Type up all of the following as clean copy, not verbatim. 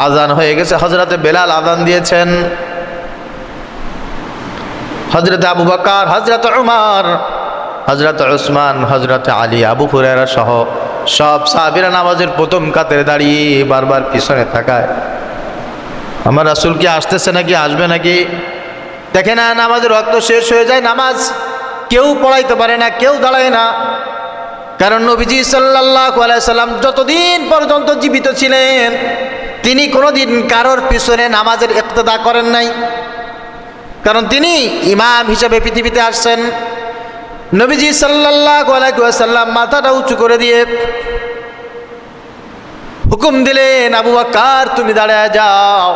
আজান হয়ে গেছে, হযরতে বেলাল আজান দিয়েছেন। হযরতে আবু বকর, হযরতে উমর, হযরতে উসমান, হযরতে আলী, আবু হুরায়রা সহ সব সাহাবীরা নামাজের প্রথম কাতারে দাঁড়িয়ে বারবার পিছনে তাকায়, আমার রাসূল কি আসতেছে নাকি, আসবে নাকি। দেখে না নামাজের ওয়াক্ত শেষ হয়ে যায়, নামাজ কেউ পড়াইতে পারে না, কেউ দাঁড়ায় না। কারণ নবীজি সাল্লাল্লাহু আলাইহি সাল্লাম যতদিন পর্যন্ত জীবিত ছিলেন তিনি কোনোদিন কারোর পিছনে নামাজের ইক্তেদা করেন নাই। কারণ তিনি ইমাম হিসেবে পৃথিবীতে আসছেন। নবীজি সাল্লাল্লাহু আলাইহি ওয়াসাল্লাম মাথাটা উঁচু করে দিয়ে হুকুম দিলেন, আবু বকর তুমি দাঁড়ায় যাও।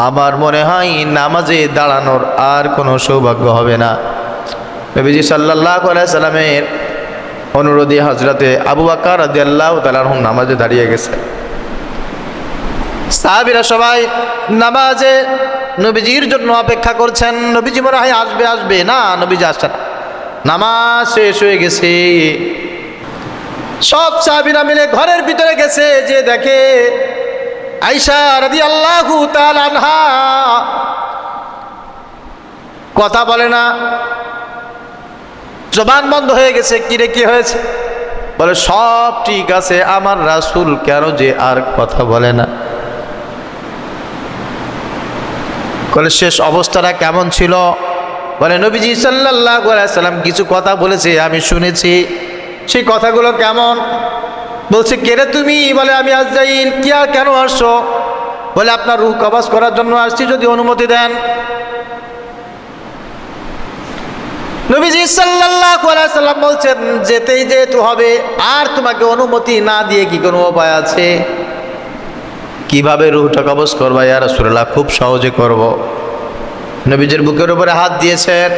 আমার মনে হয় নামাজে দাঁড়ানোর আর কোনো সৌভাগ্য হবে না। নবীজি সাল্লাল্লাহু আলাইহি সাল্লামের অনুরোধে হযরতে আবু বকর রাদিয়াল্লাহু তাআলা আনহু নামাজে দাঁড়িয়ে গেছে। সাহাবীরা সবাই নামাজে নবীজির জন্য অপেক্ষা করছেন, নবীজি মনে হয় আসবে আসবে, না নবীজি আসছেন না। নামাজ শেষ হয়ে গেছে, সব সাহাবীরা মিলে ঘরের ভিতরে গেছে, যে দেখে আয়েশা রাদিয়াল্লাহু তাআলা আনহা কথা বলে না, জবান বন্ধ হয়ে গেছে। কিরে কি হয়েছে? বলে সব ঠিক আছে, আমার রাসূল কেন যে আর কথা বলে না। বলে শেষ অবস্থাটা কেমন ছিল? বলে নবীজি সাল্লাল্লাহু আলাইহি সাল্লাম কিছু কথা বলেছে, আমি শুনেছি। সেই কথাগুলো কেমন? বলছে কেরে তুমি? বলে আমি আজরাইল। কি আর কেন আসছো? বলে আপনার রূহ কবজ করার জন্য আসছি, যদি অনুমতি দেন। নবীজি সাল্লাল্লাহু আলাইহি সাল্লাম বলছেন যেতেই যেতে হবে, আর তোমাকে অনুমতি না দিয়ে কি কোনো উপায় আছে? কিভাবে রূহটা কবজ করবা ইয়া রাসূলুল্লাহ? খুব সহজে করব। নবীজির বুকের উপরে হাত দিয়েছেন,